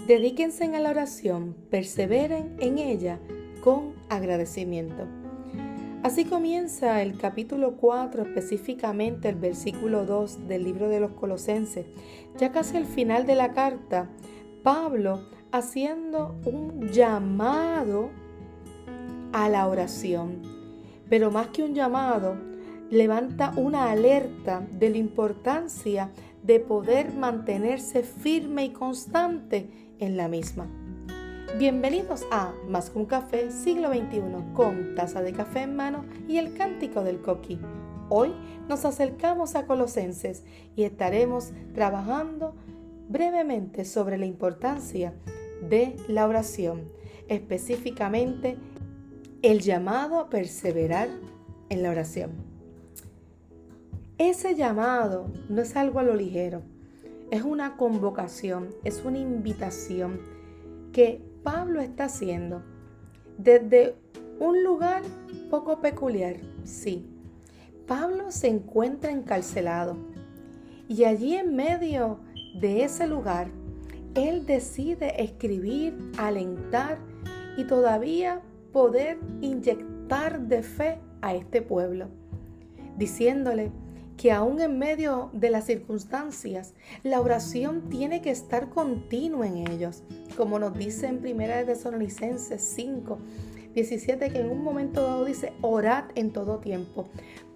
Dedíquense a la oración, perseveren en ella con agradecimiento. Así comienza el capítulo 4, específicamente el versículo 2 del libro de los Colosenses. Ya casi al final de la carta, Pablo haciendo un llamado a la oración. Pero más que un llamado, levanta una alerta de la importancia de poder mantenerse firme y constante en la misma. Bienvenidos a Más que un café, siglo XXI, con taza de café en mano y el cántico del coqui. Hoy nos acercamos a Colosenses y estaremos trabajando brevemente sobre la importancia de la oración, específicamente el llamado a perseverar en la oración. Ese llamado no es algo a lo ligero, es una convocación, es una invitación que Pablo está haciendo desde un lugar poco peculiar. Sí, Pablo se encuentra encarcelado y allí en medio de ese lugar, él decide escribir, alentar y todavía poder inyectar de fe a este pueblo, diciéndole que aún en medio de las circunstancias, la oración tiene que estar continua en ellos, como nos dice en 1 Tesalonicenses 5, 17, que en un momento dado dice, orad en todo tiempo.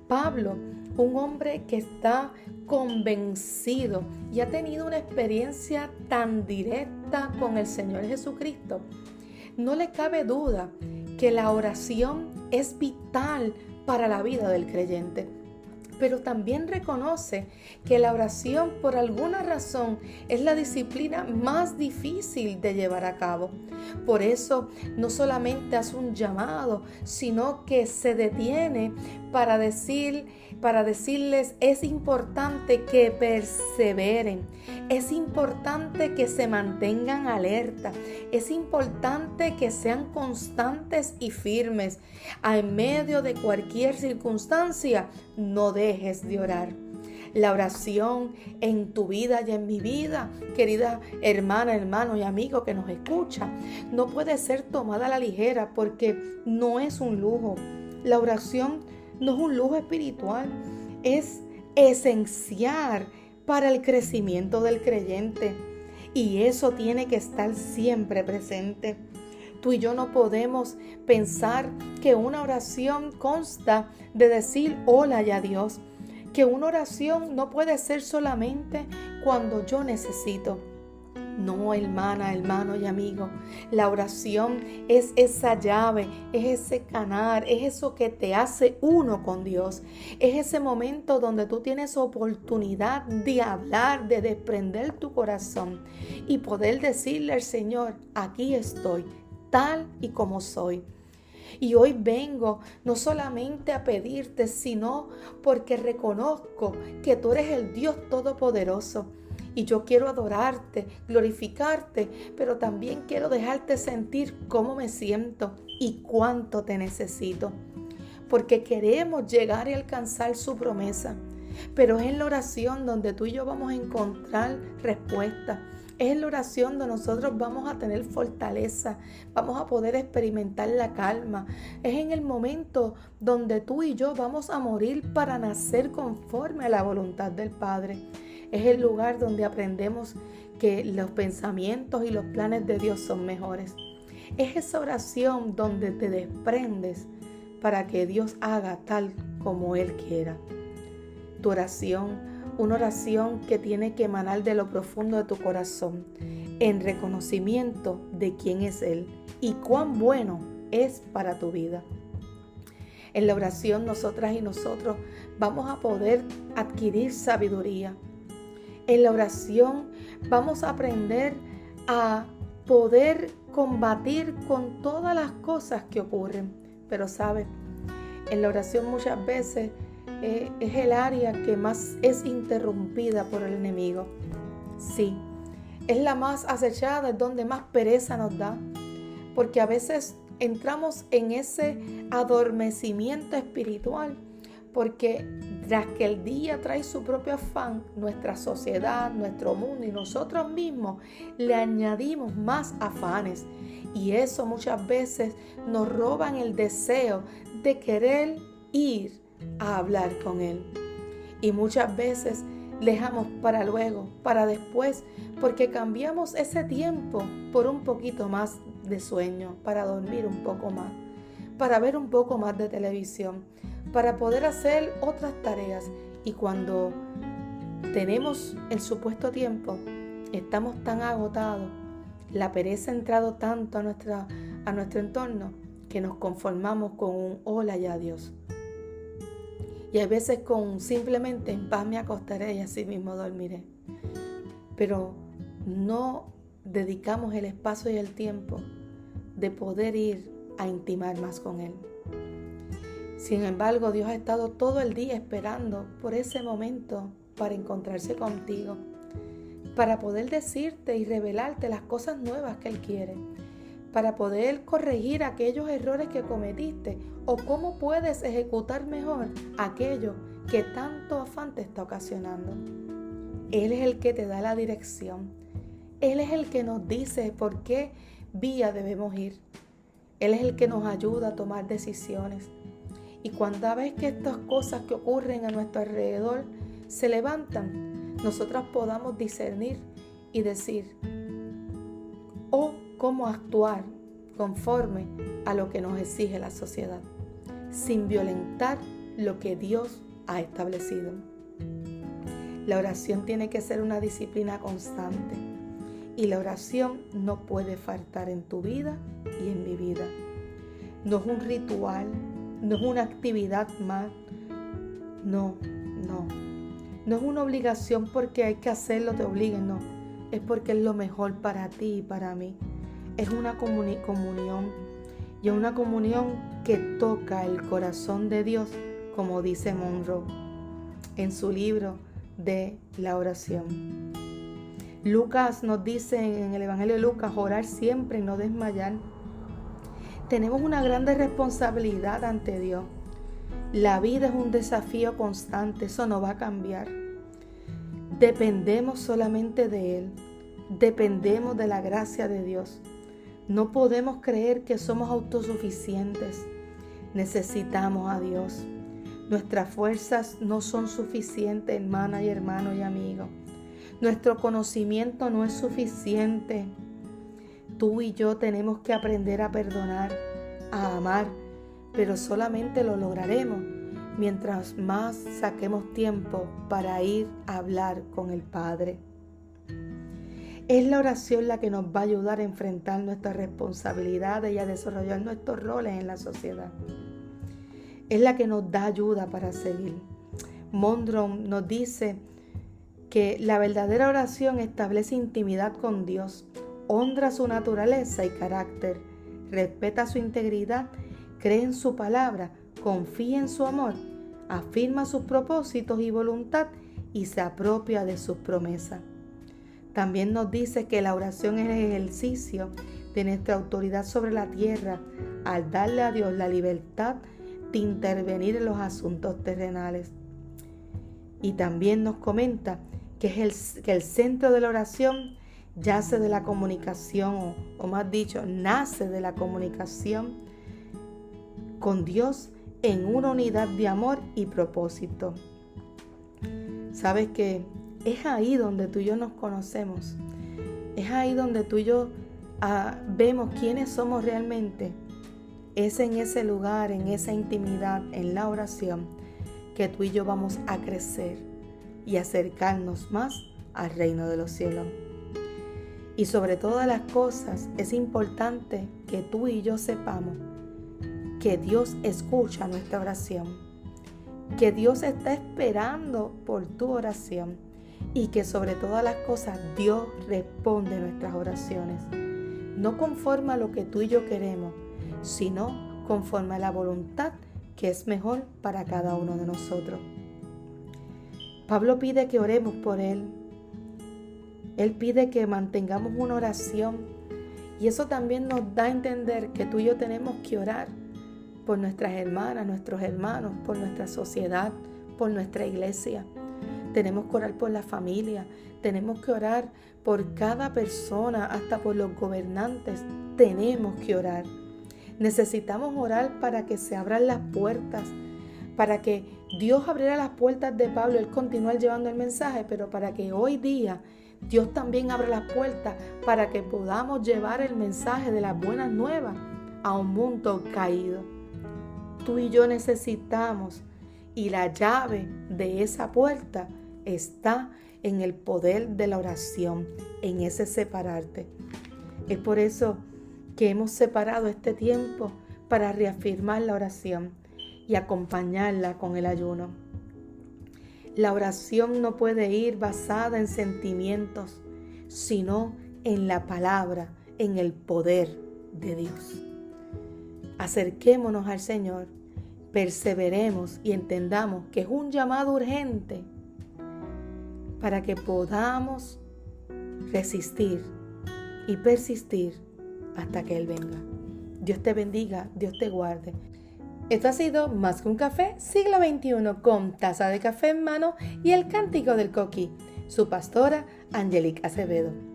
Pablo, un hombre que está convencido y ha tenido una experiencia tan directa con el Señor Jesucristo, no le cabe duda que la oración es vital para la vida del creyente. Pero también reconoce que la oración por alguna razón es la disciplina más difícil de llevar a cabo. Por eso no solamente hace un llamado, sino que se detiene para decirles es importante que perseveren, es importante que se mantengan alerta, es importante que sean constantes y firmes. En medio de cualquier circunstancia, no dejes de orar. La oración en tu vida y en mi vida, querida hermana, hermano y amigo que nos escucha, no puede ser tomada a la ligera porque no es un lujo. La oración no es un lujo espiritual, es esencial para el crecimiento del creyente y eso tiene que estar siempre presente. Tú y yo no podemos pensar que una oración consta de decir hola y adiós, que una oración no puede ser solamente cuando yo necesito. No, hermana, hermano y amigo, la oración es esa llave, es ese canal, es eso que te hace uno con Dios. Es ese momento donde tú tienes oportunidad de hablar, de desprender tu corazón y poder decirle al Señor, aquí estoy, tal y como soy. Y hoy vengo no solamente a pedirte, sino porque reconozco que tú eres el Dios Todopoderoso. Y yo quiero adorarte, glorificarte, pero también quiero dejarte sentir cómo me siento y cuánto te necesito. Porque queremos llegar y alcanzar su promesa. Pero es en la oración donde tú y yo vamos a encontrar respuesta. Es en la oración donde nosotros vamos a tener fortaleza, vamos a poder experimentar la calma. Es en el momento donde tú y yo vamos a morir para nacer conforme a la voluntad del Padre. Es el lugar donde aprendemos que los pensamientos y los planes de Dios son mejores. Es esa oración donde te desprendes para que Dios haga tal como Él quiera. Tu oración, una oración que tiene que emanar de lo profundo de tu corazón, en reconocimiento de quién es Él y cuán bueno es para tu vida. En la oración nosotras y nosotros vamos a poder adquirir sabiduría. En la oración vamos a aprender a poder combatir con todas las cosas que ocurren. Pero sabes, en la oración muchas veces es el área que más es interrumpida por el enemigo. Sí, es la más acechada, es donde más pereza nos da. Porque a veces entramos en ese adormecimiento espiritual porque tras que el día trae su propio afán, nuestra sociedad, nuestro mundo y nosotros mismos le añadimos más afanes. Y eso muchas veces nos roban el deseo de querer ir a hablar con Él. Y muchas veces dejamos para luego, para después, porque cambiamos ese tiempo por un poquito más de sueño, para dormir un poco más, para ver un poco más de televisión, para poder hacer otras tareas. Y cuando tenemos el supuesto tiempo, estamos tan agotados, la pereza ha entrado tanto a nuestro entorno, que nos conformamos con un hola y adiós. Y a veces con simplemente en paz me acostaré y así mismo dormiré. Pero no dedicamos el espacio y el tiempo de poder ir a intimar más con Él. Sin embargo, Dios ha estado todo el día esperando por ese momento para encontrarse contigo, para poder decirte y revelarte las cosas nuevas que Él quiere, para poder corregir aquellos errores que cometiste o cómo puedes ejecutar mejor aquello que tanto afán te está ocasionando. Él es el que te da la dirección. Él es el que nos dice por qué vía debemos ir. Él es el que nos ayuda a tomar decisiones. Y cuando ves que estas cosas que ocurren a nuestro alrededor se levantan, nosotras podamos discernir y decir, cómo actuar conforme a lo que nos exige la sociedad, sin violentar lo que Dios ha establecido. La oración tiene que ser una disciplina constante y la oración no puede faltar en tu vida y en mi vida. No es un ritual, no es una actividad más, no es una obligación porque hay que hacerlo, te obliguen, no, es porque es lo mejor para ti y para mí. Es una comunión y es una comunión que toca el corazón de Dios, como dice Monroe en su libro de la oración. Lucas nos dice en el Evangelio de Lucas, orar siempre y no desmayar. Tenemos una grande responsabilidad ante Dios. La vida es un desafío constante, eso no va a cambiar. Dependemos solamente de Él, dependemos de la gracia de Dios. No podemos creer que somos autosuficientes. Necesitamos a Dios. Nuestras fuerzas no son suficientes, hermana y hermano y amigo. Nuestro conocimiento no es suficiente. Tú y yo tenemos que aprender a perdonar, a amar, pero solamente lo lograremos mientras más saquemos tiempo para ir a hablar con el Padre. Es la oración la que nos va a ayudar a enfrentar nuestras responsabilidades y a desarrollar nuestros roles en la sociedad. Es la que nos da ayuda para seguir. Monroe nos dice que la verdadera oración establece intimidad con Dios, honra su naturaleza y carácter, respeta su integridad, cree en su palabra, confía en su amor, afirma sus propósitos y voluntad y se apropia de sus promesas. También nos dice que la oración es el ejercicio de nuestra autoridad sobre la tierra al darle a Dios la libertad de intervenir en los asuntos terrenales. Y también nos comenta que el centro de la oración yace de la comunicación, o más dicho, nace de la comunicación con Dios en una unidad de amor y propósito. Sabes que es ahí donde tú y yo nos conocemos. Es ahí donde tú y yo vemos quiénes somos realmente. Es en ese lugar, en esa intimidad, en la oración, que tú y yo vamos a crecer y acercarnos más al reino de los cielos. Y sobre todas las cosas, es importante que tú y yo sepamos que Dios escucha nuestra oración, que Dios está esperando por tu oración y que sobre todas las cosas Dios responde nuestras oraciones, no conforme a lo que tú y yo queremos, sino conforme a la voluntad que es mejor para cada uno de nosotros. Pablo pide que oremos por Él. Él pide que mantengamos una oración y eso también nos da a entender que tú y yo tenemos que orar por nuestras hermanas, nuestros hermanos, por nuestra sociedad, por nuestra iglesia. Tenemos que orar por la familia, tenemos que orar por cada persona, hasta por los gobernantes. Tenemos que orar. Necesitamos orar para que se abran las puertas, para que Dios abriera las puertas de Pablo, él continuar llevando el mensaje, pero para que hoy día Dios también abra las puertas para que podamos llevar el mensaje de las buenas nuevas a un mundo caído. Tú y yo necesitamos, y la llave de esa puerta está en el poder de la oración, en ese separarte. Es por eso que hemos separado este tiempo para reafirmar la oración y acompañarla con el ayuno. La oración no puede ir basada en sentimientos, sino en la palabra, en el poder de Dios. Acerquémonos al Señor, perseveremos y entendamos que es un llamado urgente para que podamos resistir y persistir hasta que Él venga. Dios te bendiga, Dios te guarde. Esto ha sido Más que un café, siglo XXI, con taza de café en mano y el cántico del coquí. Su pastora, Angelique Acevedo.